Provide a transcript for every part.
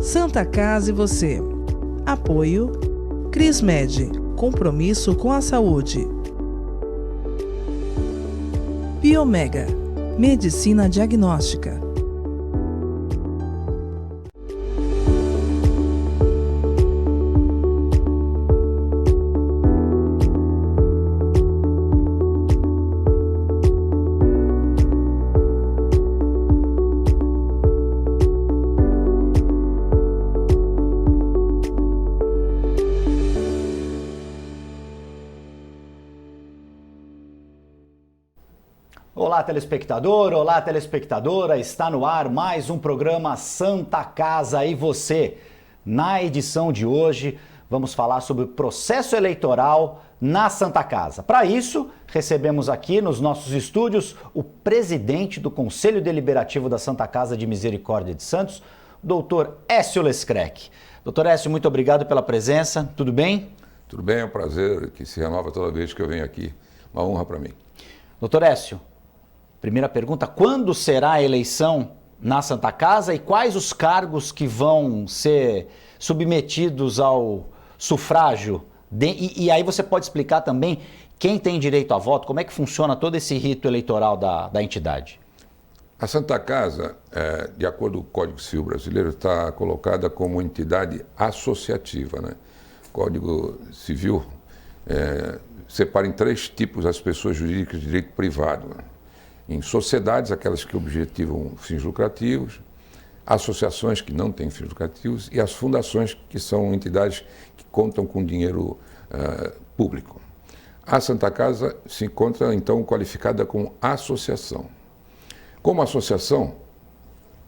Santa Casa e você. Apoio Crismed, compromisso com a saúde. Biomega, medicina diagnóstica. Olá, telespectador, olá, telespectadora, está no ar mais um programa Santa Casa e você. Na edição de hoje, vamos falar sobre o processo eleitoral na Santa Casa. Para isso, recebemos aqui nos nossos estúdios o presidente do Conselho Deliberativo da Santa Casa de Misericórdia de Santos, doutor Écio Lescreck. Doutor Écio, muito obrigado pela presença, tudo bem? Tudo bem, é um prazer que se renova toda vez que eu venho aqui, uma honra para mim. Doutor Écio, primeira pergunta, quando será a eleição na Santa Casa e quais os cargos que vão ser submetidos ao sufrágio? E aí você pode explicar também quem tem direito a voto, como é que funciona todo esse rito eleitoral da entidade? A Santa Casa, de acordo com o Código Civil Brasileiro, está colocada como entidade associativa, né? O Código Civil separa em três tipos as pessoas jurídicas de direito privado, né? Em sociedades, aquelas que objetivam fins lucrativos, associações que não têm fins lucrativos e as fundações, que são entidades que contam com dinheiro público. A Santa Casa se encontra, então, qualificada como associação. Como associação,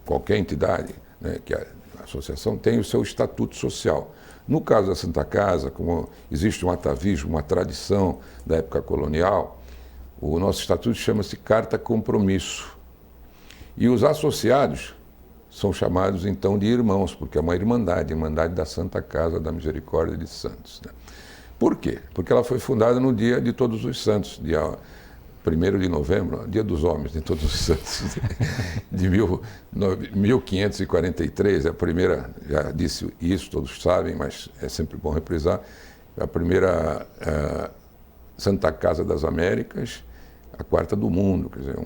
qualquer entidade, né, que a associação tem o seu estatuto social. No caso da Santa Casa, como existe um atavismo, uma tradição da época colonial, o nosso estatuto chama-se Carta Compromisso. E os associados são chamados, então, de irmãos, porque é uma irmandade da Santa Casa da Misericórdia de Santos, né? Por quê? Porque ela foi fundada no dia de Todos os Santos, dia 1º de novembro, dia dos homens de Todos os Santos, de 1543, a primeira, já disse isso, todos sabem, mas é sempre bom reprisar, a primeira Santa Casa das Américas, a quarta do mundo, quer dizer,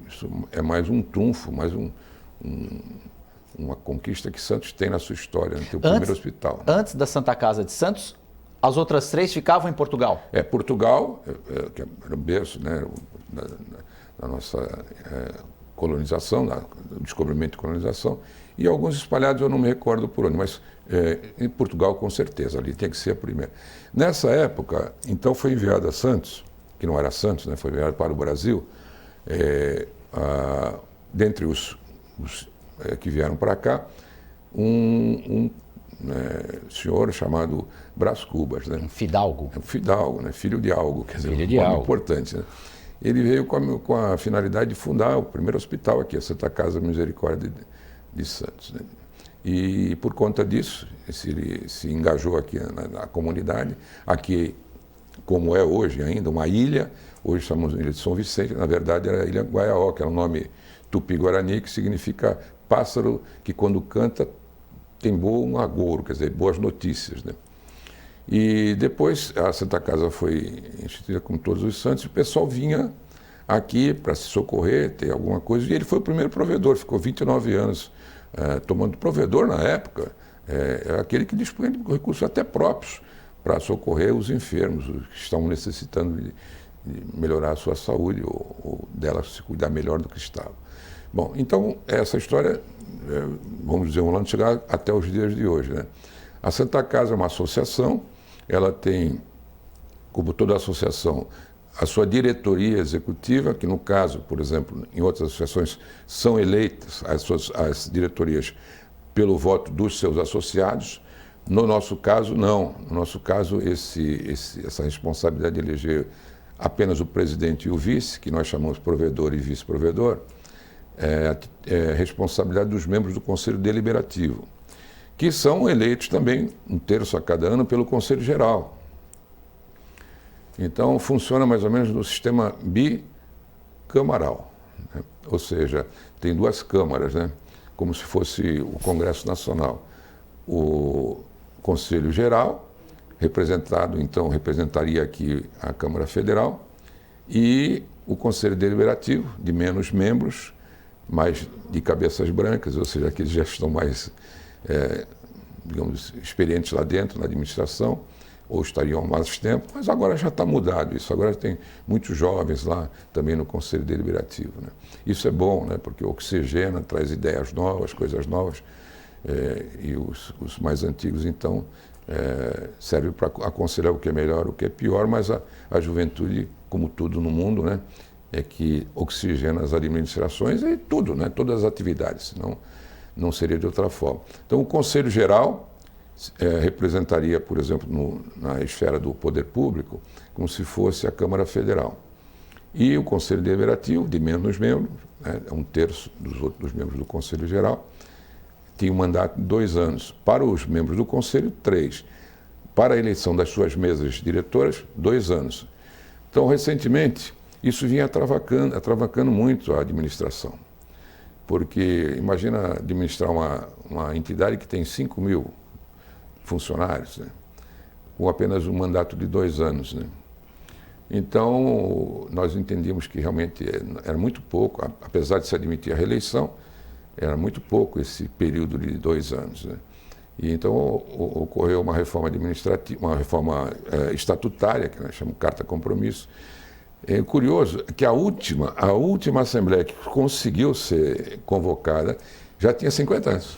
isso é mais um trunfo, mais uma conquista que Santos tem na sua história, né? Tem o primeiro hospital. Né? Antes da Santa Casa de Santos, as outras três ficavam em Portugal? Portugal, que era o berço, né, da nossa colonização, do descobrimento e colonização, e alguns espalhados, eu não me recordo por onde, mas em Portugal, com certeza, ali tem que ser a primeira. Nessa época, então, foi enviado a Santos, que não era Santos, né, foi enviado para o Brasil, dentre os que vieram para cá, um senhor chamado Brás Cubas, né? Fidalgo. Fidalgo, né? Filho de algo, quer dizer, filho de algo. Importante, né? Ele veio com a finalidade de fundar o primeiro hospital aqui, a Santa Casa Misericórdia de Santos, né? E por conta disso, ele se engajou aqui na comunidade, aqui, como é hoje ainda, uma ilha, hoje chamamos de Ilha de São Vicente, na verdade era a Ilha Guaiaó, que é um nome tupi-guarani, que significa pássaro que quando canta tem bom agouro, quer dizer, boas notícias, né? E depois a Santa Casa foi instituída como Todos os Santos, e o pessoal vinha aqui para se socorrer, ter alguma coisa, e ele foi o primeiro provedor, ficou 29 anos tomando provedor na época, era aquele que dispunha de recursos até próprios para socorrer os enfermos, os que estavam necessitando de melhorar a sua saúde ou dela se cuidar melhor do que estava. Bom, então essa história, vamos dizer, vamos chegar até os dias de hoje, né? A Santa Casa é uma associação, ela tem, como toda associação, a sua diretoria executiva, que no caso, por exemplo, em outras associações, são eleitas as diretorias pelo voto dos seus associados. No nosso caso, não. No nosso caso, essa responsabilidade de eleger apenas o presidente e o vice, que nós chamamos provedor e vice-provedor, é responsabilidade dos membros do Conselho Deliberativo, que são eleitos também, 1/3 a cada ano, pelo Conselho Geral. Então, funciona mais ou menos no sistema bicamaral, né? Ou seja, tem duas câmaras, né? Como se fosse o Congresso Nacional. o Conselho Geral, representaria aqui a Câmara Federal, e o Conselho Deliberativo, de menos membros, mais de cabeças brancas, ou seja, aqueles já estão mais, digamos, experientes lá dentro, na administração, ou estariam há mais tempo, mas agora já está mudado isso, agora tem muitos jovens lá também no Conselho Deliberativo, né? Isso é bom, né? Porque oxigena, traz ideias novas, coisas novas, e os mais antigos, então, servem para aconselhar o que é melhor, o que é pior, mas a juventude, como tudo no mundo, né, é que oxigena as administrações e tudo, né, todas as atividades, senão não seria de outra forma. Então, o Conselho Geral representaria, por exemplo, na esfera do poder público, como se fosse a Câmara Federal. E o Conselho Deliberativo, de menos membros, né, 1/3 dos membros do Conselho Geral, tinha um mandato de 2 anos. Para os membros do Conselho, 3. Para a eleição das suas mesas diretoras, 2 anos. Então, recentemente, isso vinha atravacando muito a administração. Porque, imagina administrar uma entidade que tem 5.000 funcionários, né, com apenas um mandato de 2 anos, né? Então, nós entendíamos que realmente era muito pouco, apesar de se admitir a reeleição, era muito pouco esse período de 2 anos, né? E então ocorreu uma reforma administrativa, uma reforma estatutária, que nós chamamos Carta Compromisso. É curioso que a última Assembleia que conseguiu ser convocada já tinha 50 anos.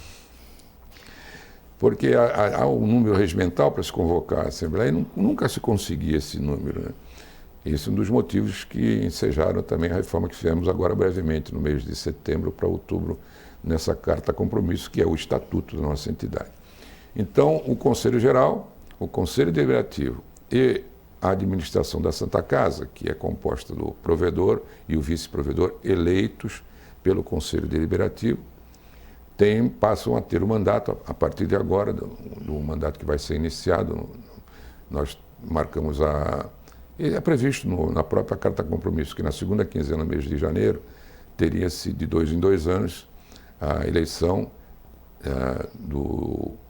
Porque há um número regimental para se convocar a Assembleia e nunca se conseguia esse número, né? Esse é um dos motivos que ensejaram também a reforma que fizemos agora brevemente, no mês de setembro para outubro, nessa Carta Compromisso, que é o estatuto da nossa entidade. Então, o Conselho Geral, o Conselho Deliberativo e a administração da Santa Casa, que é composta do provedor e o vice-provedor eleitos pelo Conselho Deliberativo, passam a ter o mandato, a partir de agora, do mandato que vai ser iniciado. Nós marcamos é previsto na própria Carta Compromisso, que na segunda quinzena do mês de janeiro, teria-se de 2 em 2 anos a eleição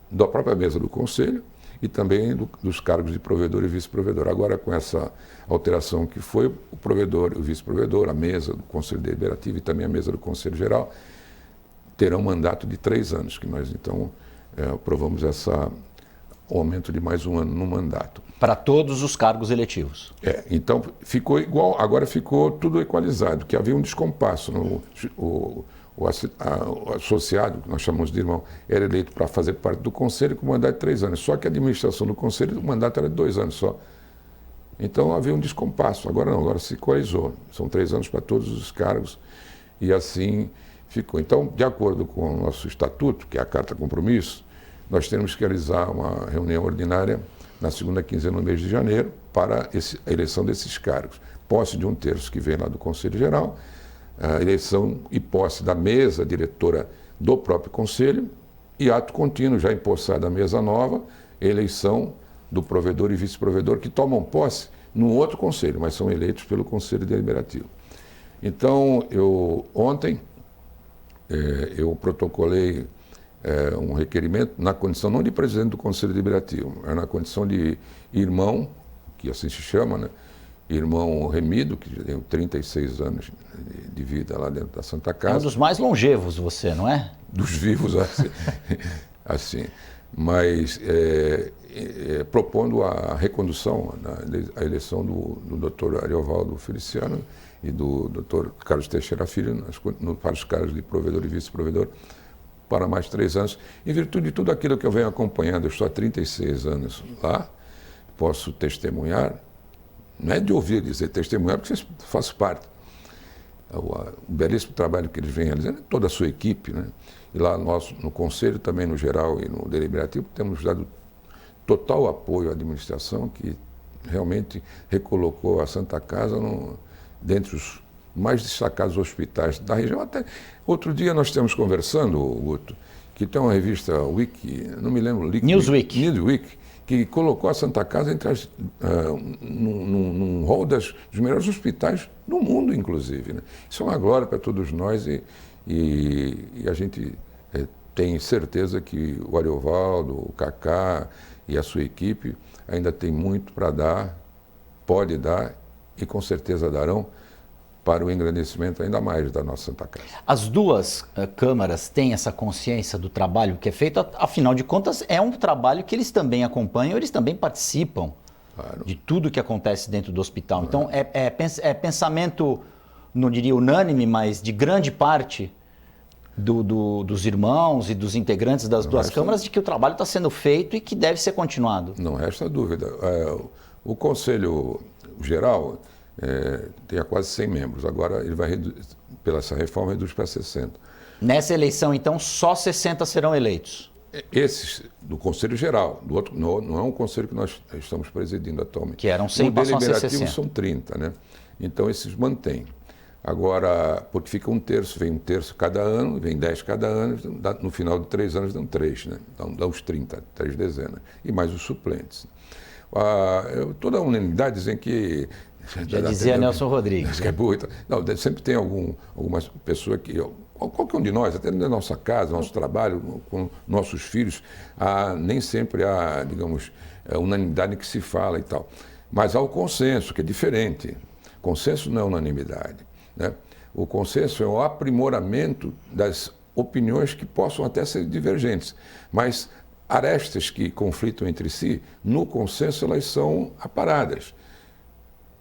da própria mesa do Conselho e também dos cargos de provedor e vice-provedor. Agora, com essa alteração que foi, o provedor e o vice-provedor, a mesa do Conselho Deliberativo e também a mesa do Conselho Geral, terão um mandato de 3 anos, que nós, então, aprovamos o aumento de mais 1 ano no mandato. Para todos os cargos eletivos. Então, ficou igual, agora ficou tudo equalizado, que havia um descompasso. O associado, que nós chamamos de irmão, era eleito para fazer parte do Conselho com mandato de 3 anos. Só que a administração do Conselho, o mandato era de 2 anos só. Então, havia um descompasso. Agora não, agora se equalizou. São 3 anos para todos os cargos e assim ficou. Então, de acordo com o nosso estatuto, que é a Carta Compromisso, nós temos que realizar uma reunião ordinária na segunda quinzena do mês de janeiro para a eleição desses cargos. Posse de 1/3 que vem lá do Conselho Geral, a eleição e posse da mesa diretora do próprio Conselho e ato contínuo, já empossada a mesa nova, eleição do provedor e vice-provedor que tomam posse num outro Conselho, mas são eleitos pelo Conselho Deliberativo. Então, ontem, eu protocolei um requerimento na condição não de presidente do Conselho Deliberativo, mas na condição de irmão, que assim se chama, né? Irmão Remido, que já tem 36 anos de vida lá dentro da Santa Casa. É um dos mais longevos você, não é? Dos vivos, assim. Mas propondo a recondução, a eleição do doutor Ariovaldo Feliciano e do doutor Carlos Teixeira Filho para os cargos de provedor e vice-provedor para mais 3 anos, em virtude de tudo aquilo que eu venho acompanhando. Eu estou há 36 anos lá, posso testemunhar, não é de ouvir dizer testemunhar, porque eu faço parte. O belíssimo trabalho que eles vêm realizando, toda a sua equipe, né? E lá nós, no Conselho, também no geral e no Deliberativo, temos dado total apoio à administração, que realmente recolocou a Santa Casa dentre os mais destacados hospitais da região. Até outro dia nós estamos conversando, Guto, que tem uma revista Wiki, não me lembro, Newsweek, que colocou a Santa Casa entre num rol dos melhores hospitais do mundo, inclusive, né? Isso é uma glória para todos nós e a gente tenho certeza que o Ariovaldo, o Kaká e a sua equipe ainda tem muito para dar, pode dar e com certeza darão para o engrandecimento ainda mais da nossa Santa Casa. As duas câmaras têm essa consciência do trabalho que é feito, afinal de contas é um trabalho que eles também acompanham, eles também participam de tudo que acontece dentro do hospital. Então é pensamento, não diria unânime, mas de grande parte dos irmãos e dos integrantes das duas câmaras de que o trabalho está sendo feito e que deve ser continuado. Não resta dúvida. O Conselho Geral tem quase 100 membros. Agora ele vai, pela essa reforma, reduz para 60. Nessa eleição, então, só 60 serão eleitos? Esses do Conselho Geral. Do outro, não é um conselho que nós estamos presidindo atualmente. Que eram 100, passam a ser 60. O deliberativo são 30, né? Então esses mantêm. Agora, porque fica um terço, vem um terço cada ano, vem 10 cada ano, no final de 3 anos dão 3, né? Então dá os 30, 3 dezenas. E mais os suplentes. Toda a unanimidade dizem que... Já dizia Nelson Rodrigues. Que é burro. Não, sempre tem alguma pessoa que... Qualquer um de nós, até na nossa casa, nosso trabalho, com nossos filhos, nem sempre há, digamos, unanimidade que se fala e tal. Mas há o consenso, que é diferente. Consenso não é unanimidade, né? O consenso é o aprimoramento das opiniões que possam até ser divergentes, mas arestas que conflitam entre si, no consenso elas são aparadas.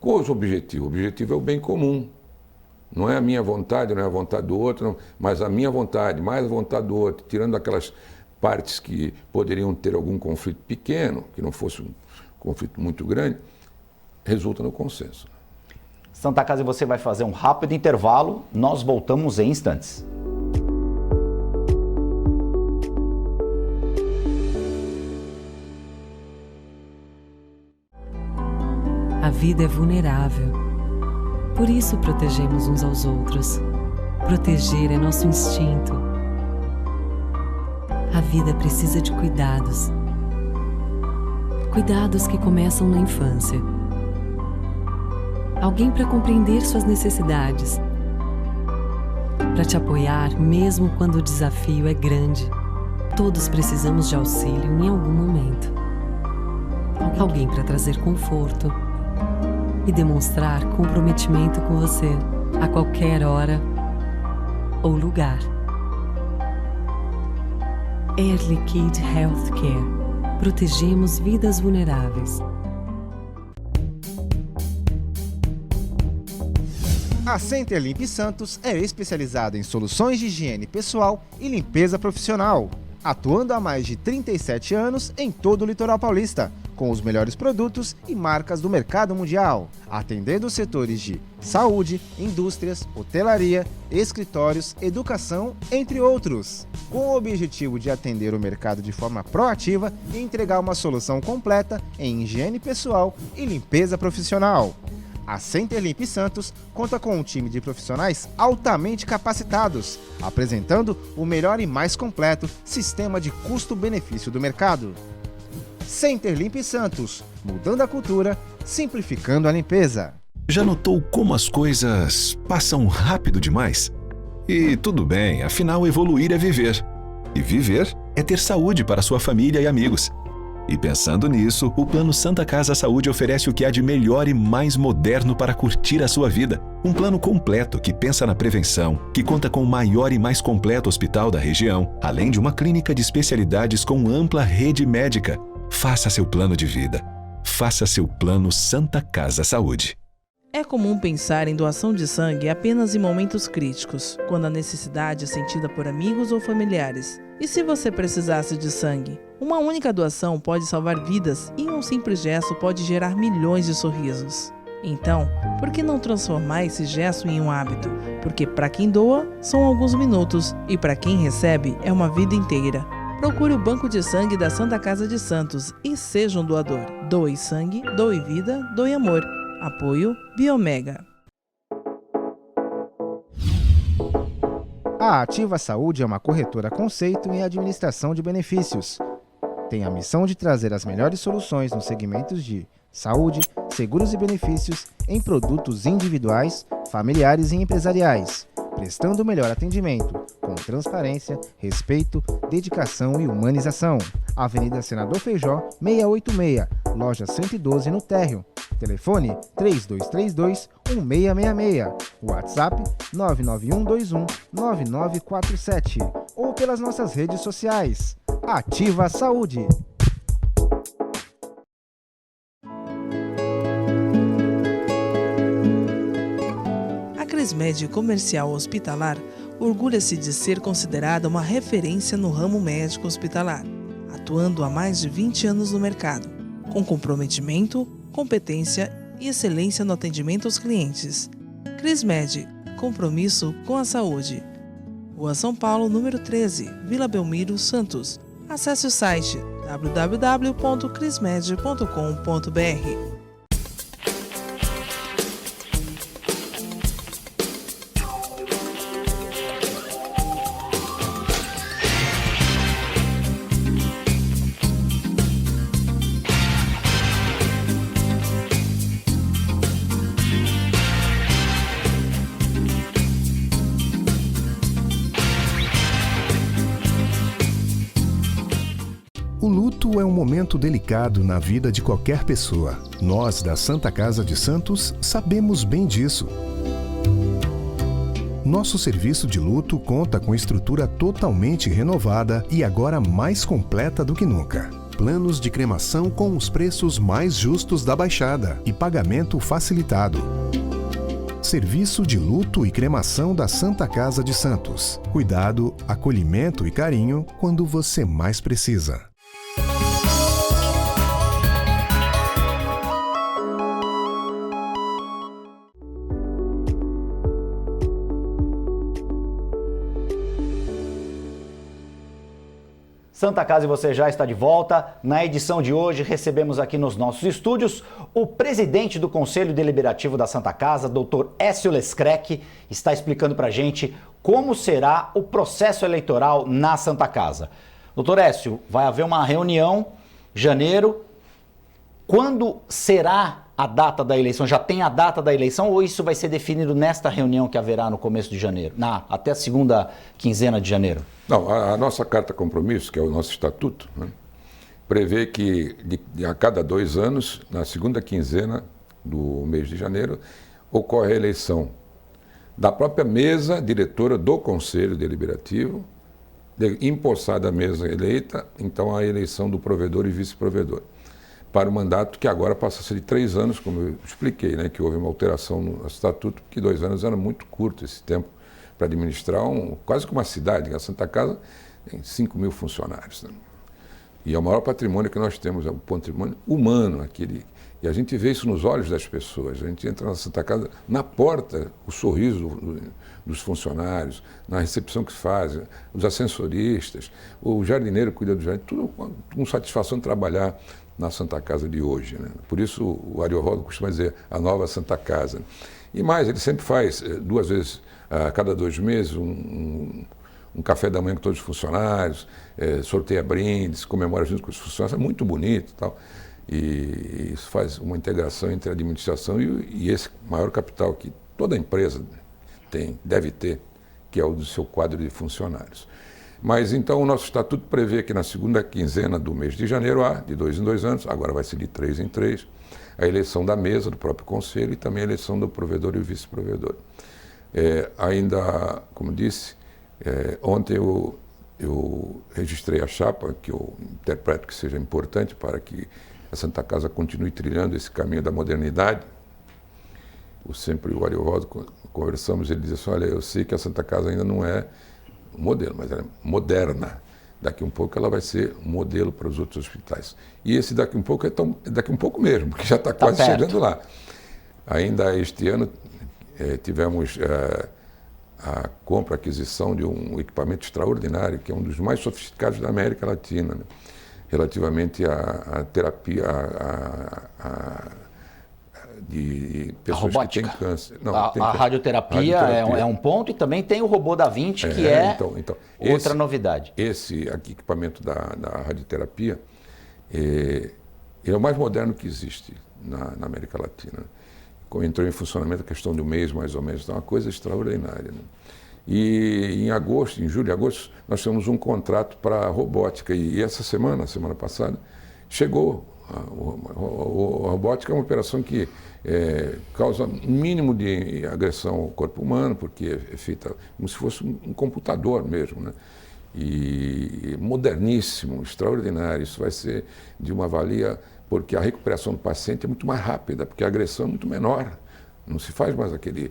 Qual é o objetivo? O objetivo é o bem comum. Não é a minha vontade, não é a vontade do outro, não, mas a minha vontade, mais a vontade do outro, tirando aquelas partes que poderiam ter algum conflito pequeno, que não fosse um conflito muito grande, resulta no consenso. Santa Casa e você vai fazer um rápido intervalo, nós voltamos em instantes. A vida é vulnerável. Por isso protegemos uns aos outros. Proteger é nosso instinto. A vida precisa de cuidados. Cuidados que começam na infância. Alguém para compreender suas necessidades. Para te apoiar mesmo quando o desafio é grande. Todos precisamos de auxílio em algum momento. Alguém para trazer conforto e demonstrar comprometimento com você a qualquer hora ou lugar. Air Liquide Healthcare. Protegemos vidas vulneráveis. A Center Limp Santos é especializada em soluções de higiene pessoal e limpeza profissional, atuando há mais de 37 anos em todo o litoral paulista, com os melhores produtos e marcas do mercado mundial, atendendo os setores de saúde, indústrias, hotelaria, escritórios, educação, entre outros, com o objetivo de atender o mercado de forma proativa e entregar uma solução completa em higiene pessoal e limpeza profissional. A Center Limp Santos conta com um time de profissionais altamente capacitados, apresentando o melhor e mais completo sistema de custo-benefício do mercado. Center Limp Santos, mudando a cultura, simplificando a limpeza. Já notou como as coisas passam rápido demais? E tudo bem, afinal evoluir é viver. E viver é ter saúde para sua família e amigos. E pensando nisso, o Plano Santa Casa Saúde oferece o que há de melhor e mais moderno para curtir a sua vida. Um plano completo que pensa na prevenção, que conta com o maior e mais completo hospital da região, além de uma clínica de especialidades com ampla rede médica. Faça seu plano de vida. Faça seu plano Santa Casa Saúde. É comum pensar em doação de sangue apenas em momentos críticos, quando a necessidade é sentida por amigos ou familiares. E se você precisasse de sangue? Uma única doação pode salvar vidas e um simples gesto pode gerar milhões de sorrisos. Então, por que não transformar esse gesto em um hábito? Porque para quem doa, são alguns minutos e para quem recebe, é uma vida inteira. Procure o Banco de Sangue da Santa Casa de Santos e seja um doador. Doe sangue, doe vida, doe amor. Apoio Biomega. A Ativa Saúde é uma corretora conceito em administração de benefícios. Tem a missão de trazer as melhores soluções nos segmentos de saúde, seguros e benefícios em produtos individuais, familiares e empresariais, prestando o melhor atendimento, com com transparência, respeito, dedicação e humanização. Avenida Senador Feijó, 686, loja 112 no térreo. Telefone 3232-1666. WhatsApp 99121-9947. Ou pelas nossas redes sociais. Ativa Saúde. A Crismed Comercial Hospitalar orgulha-se de ser considerada uma referência no ramo médico hospitalar, atuando há mais de 20 anos no mercado, com comprometimento, competência e excelência no atendimento aos clientes. Crismed, compromisso com a saúde. Rua São Paulo, número 13, Vila Belmiro, Santos. Acesse o site www.crismed.com.br. O luto é um momento delicado na vida de qualquer pessoa. Nós, da Santa Casa de Santos, sabemos bem disso. Nosso serviço de luto conta com estrutura totalmente renovada e agora mais completa do que nunca. Planos de cremação com os preços mais justos da Baixada e pagamento facilitado. Serviço de luto e cremação da Santa Casa de Santos. Cuidado, acolhimento e carinho quando você mais precisa. Santa Casa e você já está de volta. Na edição de hoje, recebemos aqui nos nossos estúdios o presidente do Conselho Deliberativo da Santa Casa, Dr. Écio Lescreck, está explicando para a gente como será o processo eleitoral na Santa Casa. Doutor Écio, vai haver uma reunião em janeiro. Quando será a data da eleição? Já tem a data da eleição ou isso vai ser definido nesta reunião que haverá no começo de janeiro? Até a segunda quinzena de janeiro? Não, a nossa carta compromisso, que é o nosso estatuto, né, prevê que a cada 2 anos, na segunda quinzena do mês de janeiro, ocorre a eleição da própria mesa diretora do Conselho Deliberativo, empossada a mesa eleita, então a eleição do provedor e vice-provedor, para o mandato que agora passa a ser de 3 anos, como eu expliquei, né, que houve uma alteração no estatuto, porque 2 anos era muito curto esse tempo para administrar quase que uma cidade. A Santa Casa tem 5 mil funcionários. Né? E é o maior patrimônio que nós temos, é um patrimônio humano. E a gente vê isso nos olhos das pessoas. A gente entra na Santa Casa, na porta, o sorriso dos funcionários, na recepção que se faz, os ascensoristas, o jardineiro cuida do jardim, tudo com satisfação de trabalhar na Santa Casa de hoje. Né? Por isso o Ariovaldo costuma dizer a nova Santa Casa. E mais, ele sempre faz 2 vezes a cada 2 meses um café da manhã com todos os funcionários, sorteia brindes, comemora junto com os funcionários, é muito bonito e tal. E isso faz uma integração entre a administração e esse maior capital que toda empresa deve ter, que é o do seu quadro de funcionários. Mas então o nosso estatuto prevê que na segunda quinzena do mês de janeiro há, de 2 em 2 anos, agora vai ser de 3 em 3, a eleição da mesa do próprio conselho e também a eleição do provedor e o vice-provedor. Ainda, como disse, ontem eu registrei a chapa, que eu interpreto que seja importante para que a Santa Casa continue trilhando esse caminho da modernidade. Sempre o Ariovaldo, conversamos, ele disse assim, olha, eu sei que a Santa Casa ainda não é um modelo, mas ela é moderna. Daqui um pouco ela vai ser um modelo para os outros hospitais. E esse daqui um pouco é daqui um pouco mesmo, porque já está quase chegando lá. Ainda este ano tivemos a compra, a aquisição de um equipamento extraordinário, que é um dos mais sofisticados da América Latina, né? Relativamente à terapia de pessoas que têm câncer. Não, a radioterapia é um ponto, e também tem o robô da Vinci, que é outra novidade. Esse equipamento da radioterapia ele é o mais moderno que existe na América Latina. Entrou em funcionamento a questão de 1 mês, mais ou menos, então é uma coisa extraordinária. Né? E em agosto, em julho e agosto, nós temos um contrato para robótica. E essa semana passada, chegou. A robótica é uma operação que causa mínimo de agressão ao corpo humano, porque é feita como se fosse um computador mesmo, né? E moderníssimo, extraordinário. Isso vai ser de uma valia, porque a recuperação do paciente é muito mais rápida, porque a agressão é muito menor. Não se faz mais aquela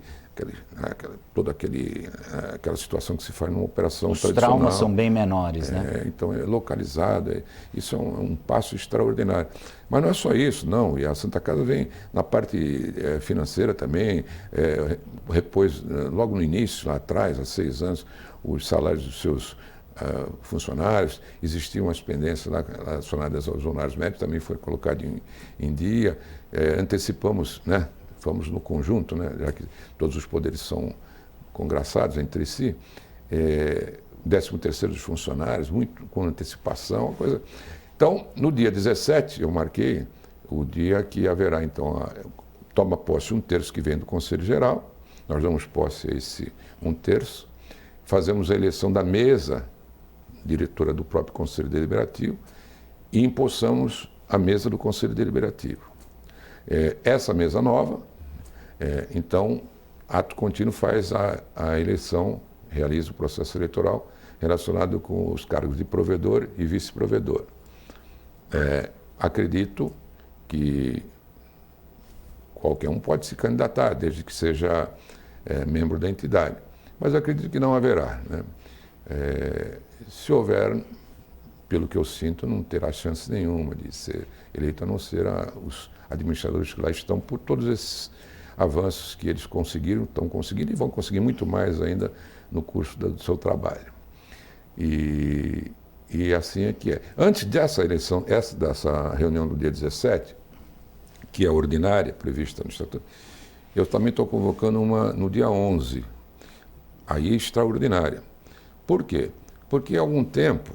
situação que se faz numa operação Os tradicional. traumas são bem menores, né? Então é localizado, isso é um passo extraordinário. Mas não é só isso, não. E a Santa Casa vem na parte financeira também, repôs logo no início, lá atrás, há 6 anos, os salários dos seus funcionários. Existiam umas pendências lá relacionadas aos honorários médicos, também foi colocado em dia. Antecipamos, né? Fomos no conjunto, né, já que todos os poderes são congraçados entre si, 13º dos funcionários, muito com antecipação, uma coisa. Então, no dia 17, eu marquei o dia que haverá, então, toma posse 1/3 que vem do Conselho Geral, nós damos posse a esse 1/3, fazemos a eleição da mesa diretora do próprio Conselho Deliberativo e empossamos a mesa do Conselho Deliberativo. Essa mesa nova, então, ato contínuo faz a eleição, realiza o processo eleitoral relacionado com os cargos de provedor e vice-provedor. Acredito que qualquer um pode se candidatar, desde que seja membro da entidade, mas acredito que não haverá, né? Se houver, pelo que eu sinto, não terá chance nenhuma de ser eleito, a não ser os administradores que lá estão, por todos esses avanços que eles conseguiram, estão conseguindo e vão conseguir muito mais ainda no curso do seu trabalho. E assim é que é. Antes dessa eleição, dessa reunião do dia 17, que é ordinária, prevista no Estatuto, eu também estou convocando uma no dia 11, aí extraordinária. Por quê? Porque há algum tempo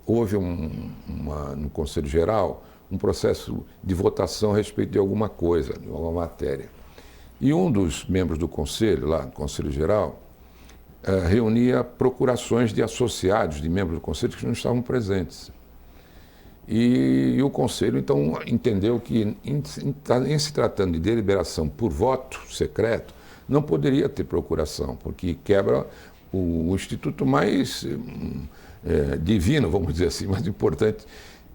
houve no Conselho Geral um processo de votação a respeito de alguma coisa, de alguma matéria. E um dos membros do Conselho, lá no Conselho Geral, reunia procurações de associados, de membros do Conselho que não estavam presentes. E o Conselho, então, entendeu que, em se tratando de deliberação por voto secreto, não poderia ter procuração, porque quebra o instituto mais divino, vamos dizer assim, mais importante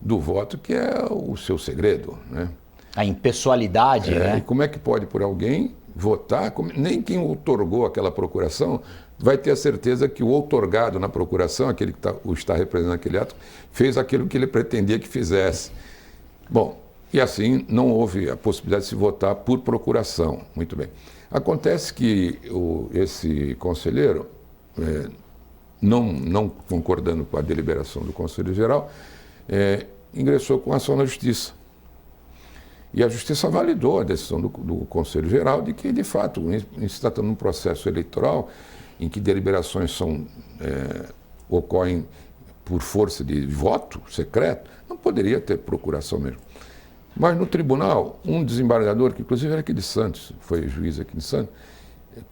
do voto, que é o seu segredo, né? A impessoalidade, né? E como é que pode por alguém votar? Nem quem outorgou aquela procuração vai ter a certeza que o outorgado na procuração, aquele que está representando aquele ato, fez aquilo que ele pretendia que fizesse. Bom, e assim não houve a possibilidade de se votar por procuração. Muito bem. Acontece que esse conselheiro, não concordando com a deliberação do Conselho Geral, ingressou com ação na Justiça. E a Justiça validou a decisão do Conselho Geral de que, de fato, em se tratando de um processo eleitoral em que deliberações ocorrem por força de voto secreto, não poderia ter procuração mesmo. Mas no tribunal, um desembargador, que inclusive era aqui de Santos, foi juiz aqui de Santos,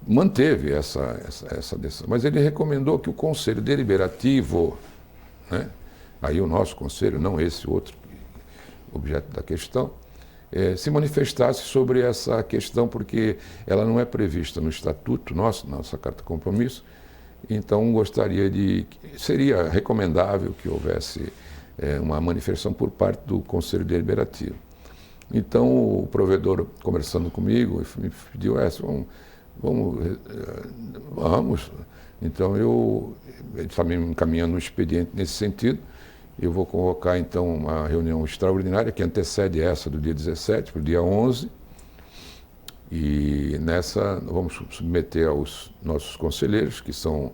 manteve essa decisão. Mas ele recomendou que o Conselho Deliberativo, né, aí o nosso Conselho, não esse outro objeto da questão, se manifestasse sobre essa questão, porque ela não é prevista no Estatuto nossa Carta de Compromisso, então seria recomendável que houvesse uma manifestação por parte do Conselho Deliberativo. Então o provedor, conversando comigo, me pediu vamos. Então ele está me encaminhando um expediente nesse sentido. Eu vou convocar, então, uma reunião extraordinária que antecede essa do dia 17 para o dia 11. E nessa vamos submeter aos nossos conselheiros, que são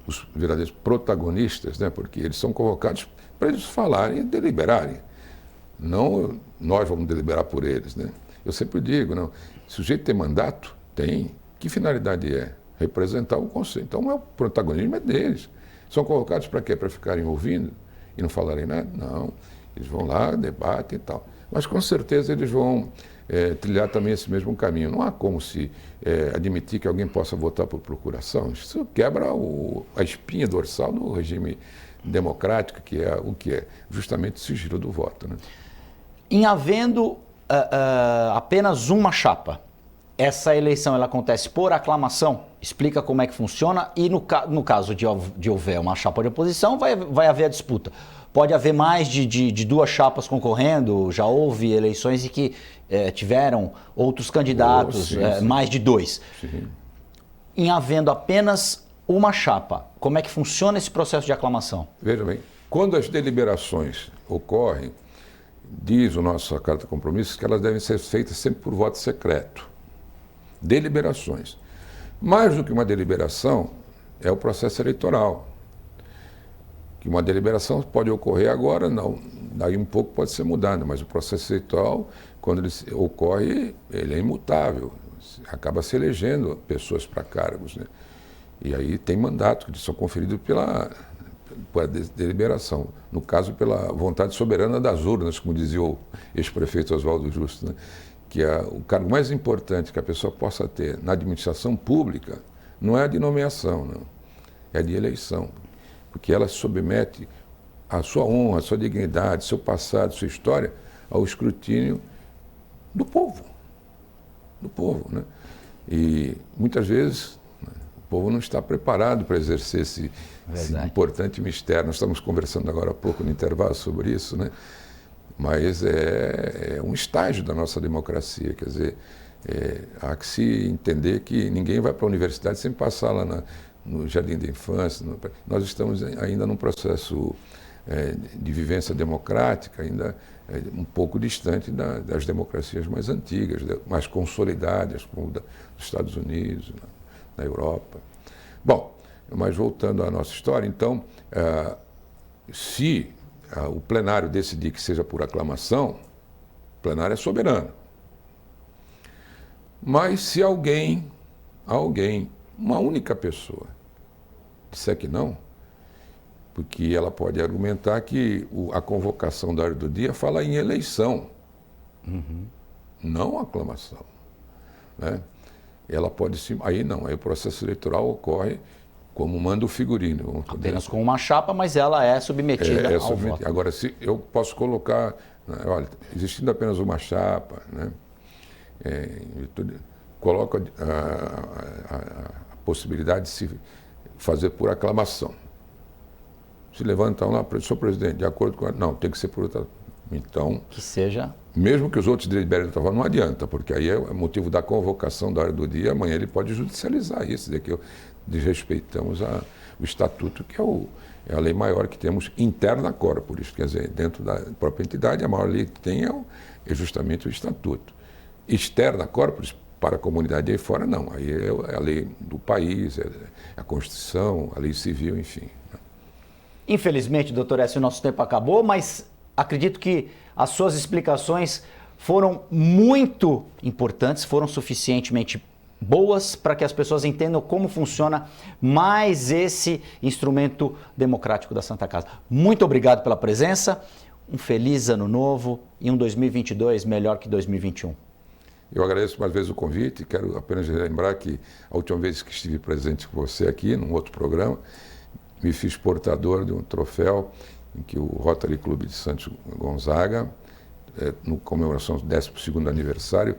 os verdadeiros protagonistas, né? Porque eles são convocados para eles falarem e deliberarem. Não nós vamos deliberar por eles, né? Eu sempre digo, não, se o sujeito tem mandato, tem. Que finalidade é? Representar o Conselho. Então o protagonismo é deles. São convocados para quê? Para ficarem ouvindo e não falarem nada? Não. Eles vão lá, debatem e tal. Mas com certeza eles vão trilhar também esse mesmo caminho. Não há como se admitir que alguém possa votar por procuração. Isso quebra a espinha dorsal do regime democrático, que é o que é justamente o sigilo do voto, né? Em havendo apenas uma chapa, essa eleição ela acontece por aclamação? Explica como é que funciona e no caso de houver uma chapa de oposição, vai haver a disputa. Pode haver mais de duas chapas concorrendo, já houve eleições em que tiveram outros candidatos, sim. mais de dois. Sim. Em havendo apenas uma chapa, como é que funciona esse processo de aclamação? Veja bem, quando as deliberações ocorrem, diz o nosso Carta de Compromissos que elas devem ser feitas sempre por voto secreto. Deliberações. Mais do que uma deliberação, é o processo eleitoral. Que uma deliberação pode ocorrer agora, não. Daí um pouco pode ser mudado, mas o processo eleitoral, quando ele ocorre, ele é imutável. Acaba se elegendo pessoas para cargos, né? E aí tem mandato que são conferidos pela deliberação. No caso, pela vontade soberana das urnas, como dizia o ex-prefeito Oswaldo Justo, né? Que o cargo mais importante que a pessoa possa ter na administração pública não é a de nomeação, não. É a de eleição. Porque ela submete a sua honra, a sua dignidade, seu passado, sua história ao escrutínio do povo. Do povo, né? E muitas vezes o povo não está preparado para exercer esse importante mistério. Nós estamos conversando agora há pouco no intervalo sobre isso, né? Mas é um estágio da nossa democracia. Quer dizer, há que se entender que ninguém vai para a universidade sem passar lá no jardim da infância. Nós estamos ainda num processo de vivência democrática, ainda um pouco distante das democracias mais antigas, mais consolidadas, como dos Estados Unidos, na Europa. Bom, mas voltando à nossa história, então, se o plenário decidir que seja por aclamação, o plenário é soberano. Mas se alguém, uma única pessoa, disser que não, porque ela pode argumentar que a convocação da ordem do dia fala em eleição, não aclamação, né? Ela pode se... Aí não, aí o processo eleitoral ocorre como manda o figurino. Apenas com uma chapa, mas ela é submetida ao voto. Agora, se eu posso colocar, olha, existindo apenas uma chapa, né? Coloco a possibilidade de se fazer por aclamação. Se levantam lá, senhor presidente, de acordo com... Não, tem que ser por outra... Então... Que seja... Mesmo que os outros deliberem de outra forma, não adianta, porque aí é motivo da convocação da ordem do dia, amanhã ele pode judicializar isso, dizer que desrespeitamos o estatuto, que é a lei maior que temos interna corporis, quer dizer, dentro da própria entidade, a maior lei que tem é justamente o estatuto. Externa corporis, para a comunidade aí fora, não. Aí é a lei do país, é a Constituição, a lei civil, enfim. Infelizmente, doutor Écio, o nosso tempo acabou, mas acredito que as suas explicações foram muito importantes, foram suficientemente boas para que as pessoas entendam como funciona mais esse instrumento democrático da Santa Casa. Muito obrigado pela presença, um feliz ano novo e um 2022 melhor que 2021. Eu agradeço mais vezes o convite e quero apenas lembrar que a última vez que estive presente com você aqui, num outro programa, me fiz portador de um troféu em que o Rotary Clube de Santos Gonzaga, no comemoração do 12º aniversário,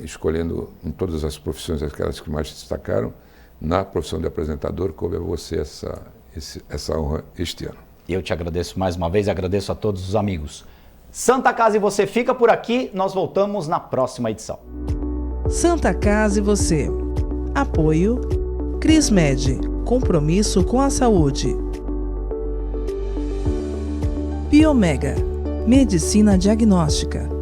escolhendo em todas as profissões aquelas que mais destacaram, na profissão de apresentador, coube a você essa honra este ano. Eu te agradeço mais uma vez e agradeço a todos os amigos. Santa Casa e Você fica por aqui, nós voltamos na próxima edição. Santa Casa e Você. Apoio Crismed, compromisso com a saúde. Biomega, medicina diagnóstica.